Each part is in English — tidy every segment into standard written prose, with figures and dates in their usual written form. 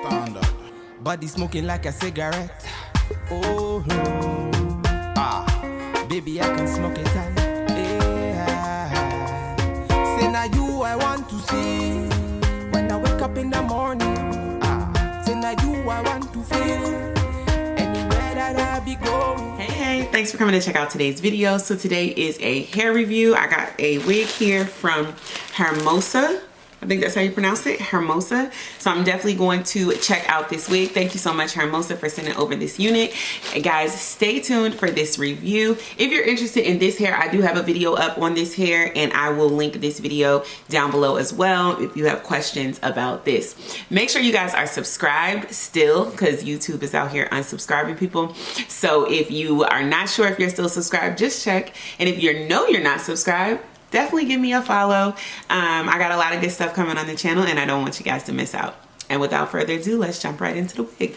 Standard. Body smoking like a cigarette. Oh, baby, I can smoke it out. Yeah. Say now you I want to see when I wake up in the morning. Say now you I want to feel anywhere that I be going. Hey, thanks for coming to check out today's video. So today is a hair review. I got a wig here from Hermosa. I think that's how you pronounce it, Hermosa. So I'm definitely going to check out this wig. Thank you so much, Hermosa, for sending over this unit. And guys, stay tuned for this review. If you're interested in this hair, I do have a video up on this hair, and I will link this video down below as well if you have questions about this. Make sure you guys are subscribed still, because YouTube is out here unsubscribing people. So if you are not sure if you're still subscribed, just check. And if you know you're not subscribed, definitely give me a follow. I got a lot of good stuff coming on the channel, and I don't want you guys to miss out. And without further ado, let's jump right into the wig.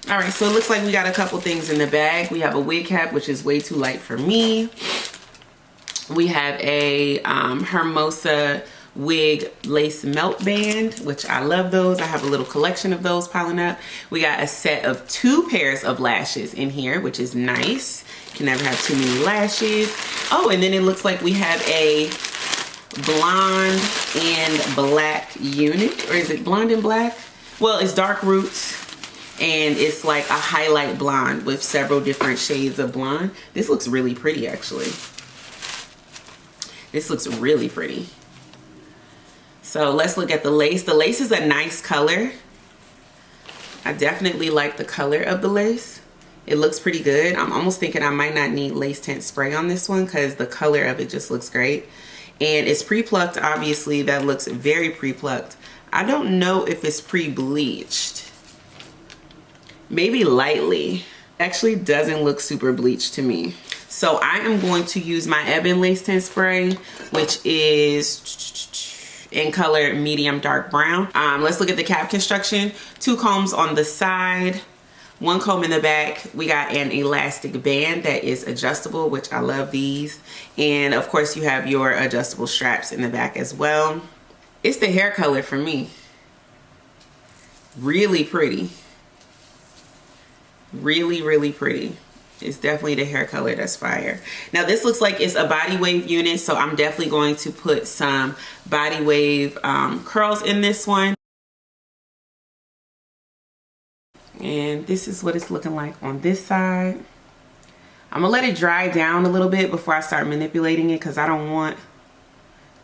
All right, so it looks like we got a couple things in the bag. We have a wig cap, which is way too light for me. We have a Hermosa wig lace melt band, which I love those. I have a little collection of those piling up. We got a set of 2 pairs of lashes in here, which is nice. Can never have too many lashes. Oh, and then it looks like we have a blonde and black unit. Or is it blonde and black? Well, it's dark roots, and it's like a highlight blonde with several different shades of blonde. This looks really pretty, actually. This looks really pretty. So let's look at the lace. The lace is a nice color. I definitely like the color of the lace. It looks pretty good. I'm almost thinking I might not need lace tint spray on this one because the color of it just looks great. And it's pre-plucked, obviously. That looks very pre-plucked. I don't know if it's pre-bleached. Maybe lightly. Actually doesn't look super bleached to me. So I am going to use my Ebin lace tint spray, which is in color medium dark brown. Let's look at the cap construction. 2 combs on the side, 1 comb in the back. We got an elastic band that is adjustable, which I love these. And of course you have your adjustable straps in the back as well. It's the hair color for me. Really pretty. Really, really pretty. It's definitely the hair color that's fire. Now this looks like it's a body wave unit, so I'm definitely going to put some body wave curls in this one. And this is what it's looking like on this side. I'm gonna let it dry down a little bit before I start manipulating it because I don't want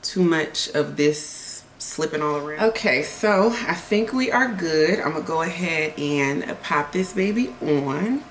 too much of this slipping all around. Okay, so I think we are good. I'm gonna go ahead and pop this baby on.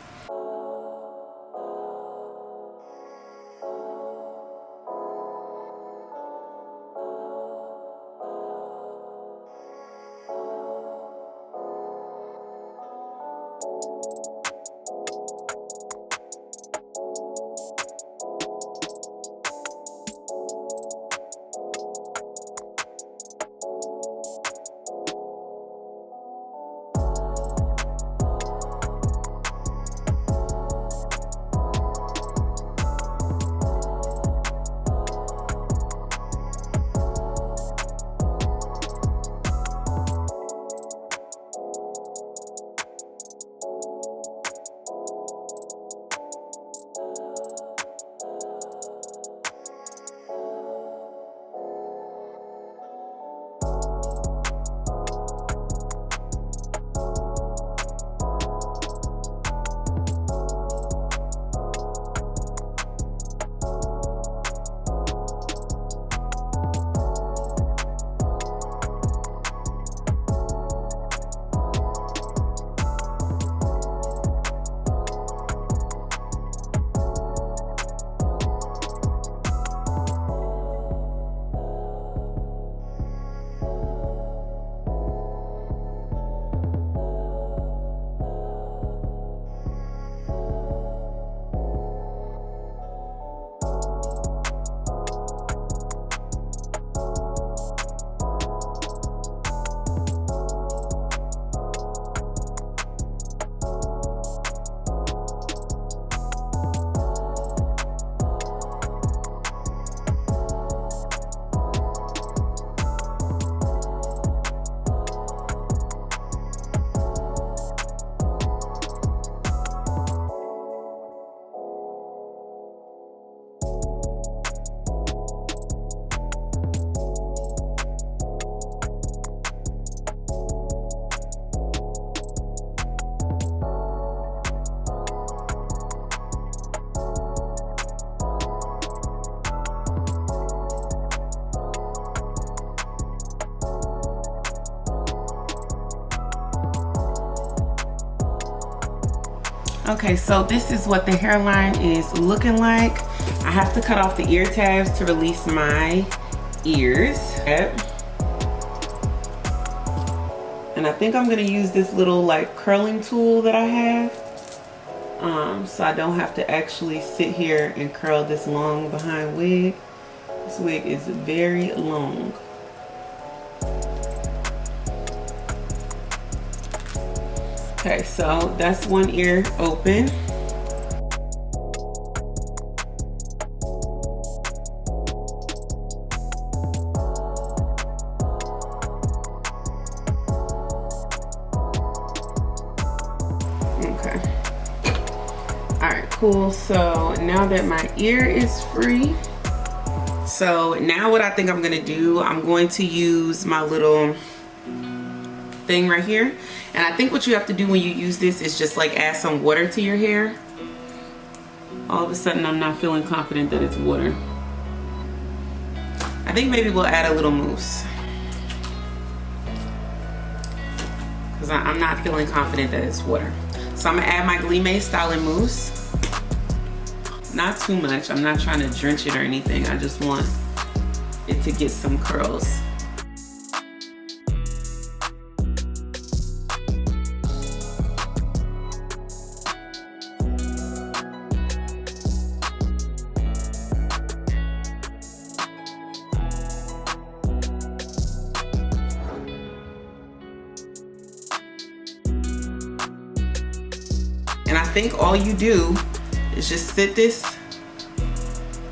Okay, so this is what the hairline is looking like. I have to cut off the ear tabs to release my ears. And I think I'm gonna use this little like curling tool that I have. So I don't have to actually sit here and curl this long behind wig. This wig is very long. Okay, so that's one ear open. Okay. All right, cool. So now that my ear is free, so now what I think I'm gonna do, I'm going to use my little thing right here. And I think what you have to do when you use this is just like add some water to your hair. All of a sudden I'm not feeling confident that it's water. I think maybe we'll add a little mousse, because I'm not feeling confident that it's water. So I'm gonna add my GLEEmade styling mousse. Not too much, I'm not trying to drench it or anything. I just want it to get some curls. And I think all you do is just sit this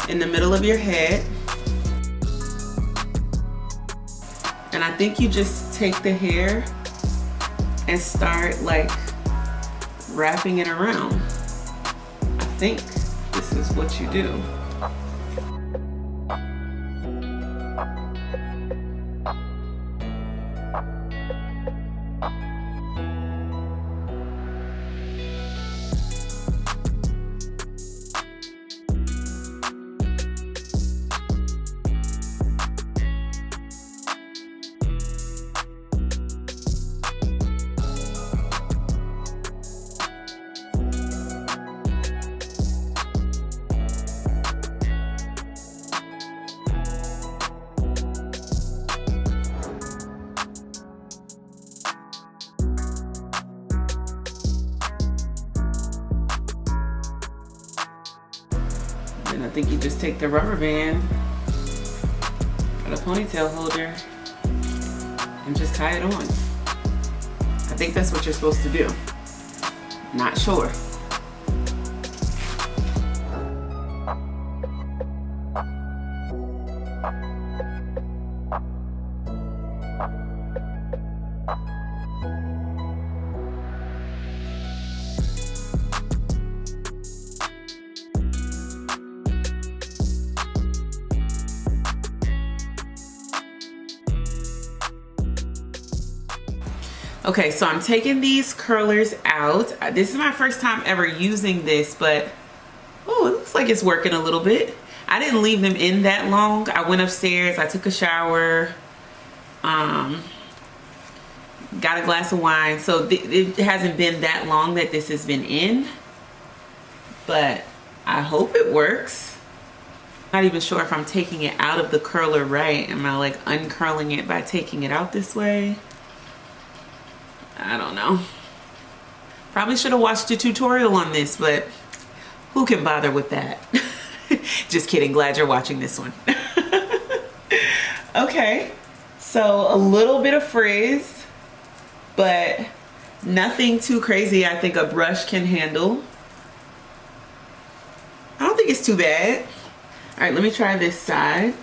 in the middle of your head. And I think you just take the hair and start like wrapping it around. I think this is what you do. And I think you just take the rubber band or the ponytail holder and just tie it on. I think that's what you're supposed to do. Not sure. Okay, so I'm taking these curlers out. This is my first time ever using this, but oh, it looks like it's working a little bit. I didn't leave them in that long. I went upstairs, I took a shower, got a glass of wine. So it hasn't been that long that this has been in, but I hope it works. Not even sure if I'm taking it out of the curler right. Am I like uncurling it by taking it out this way? I don't know. Probably should have watched a tutorial on this, but who can bother with that? Just kidding, glad you're watching this one. Okay, so a little bit of frizz, but nothing too crazy. I think a brush can handle. I don't think it's too bad. All right, let me try this side.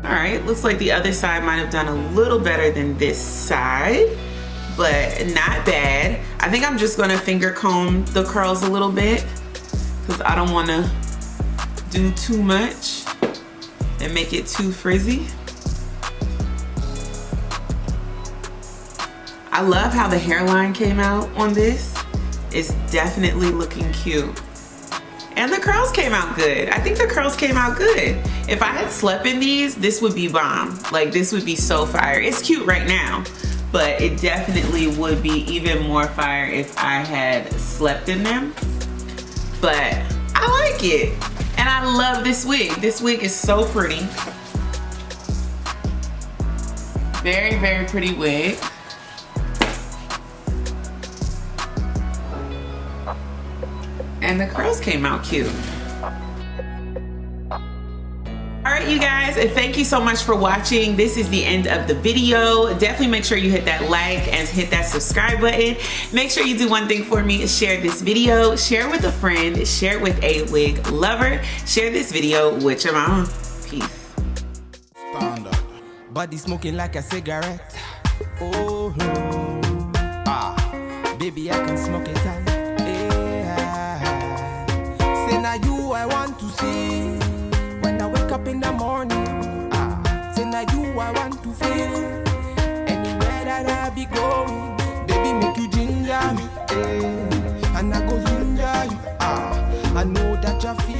All right, looks like the other side might have done a little better than this side, but not bad. I think I'm just gonna finger comb the curls a little bit because I don't wanna do too much and make it too frizzy. I love how the hairline came out on this. It's definitely looking cute. And the curls came out good. I think the curls came out good. If I had slept in these, this would be bomb. Like, this would be so fire. It's cute right now, but it definitely would be even more fire if I had slept in them. But I like it. And I love this wig. This wig is so pretty. Very, very pretty wig. And the curls came out cute. All right, you guys, thank you so much for watching. This is the end of the video. Definitely make sure you hit that like and hit that subscribe button. Make sure you do one thing for me, share this video, share it with a friend, share it with a wig lover, share this video with your mom. Peace. Body smoking like a cigarette. Oh, baby, I can smoke it all. Say now you I want to see when I wake up in the morning. Say now you I want to feel anywhere that I be going. Baby, make you ginger me, and I go ginger you. I know that you feel.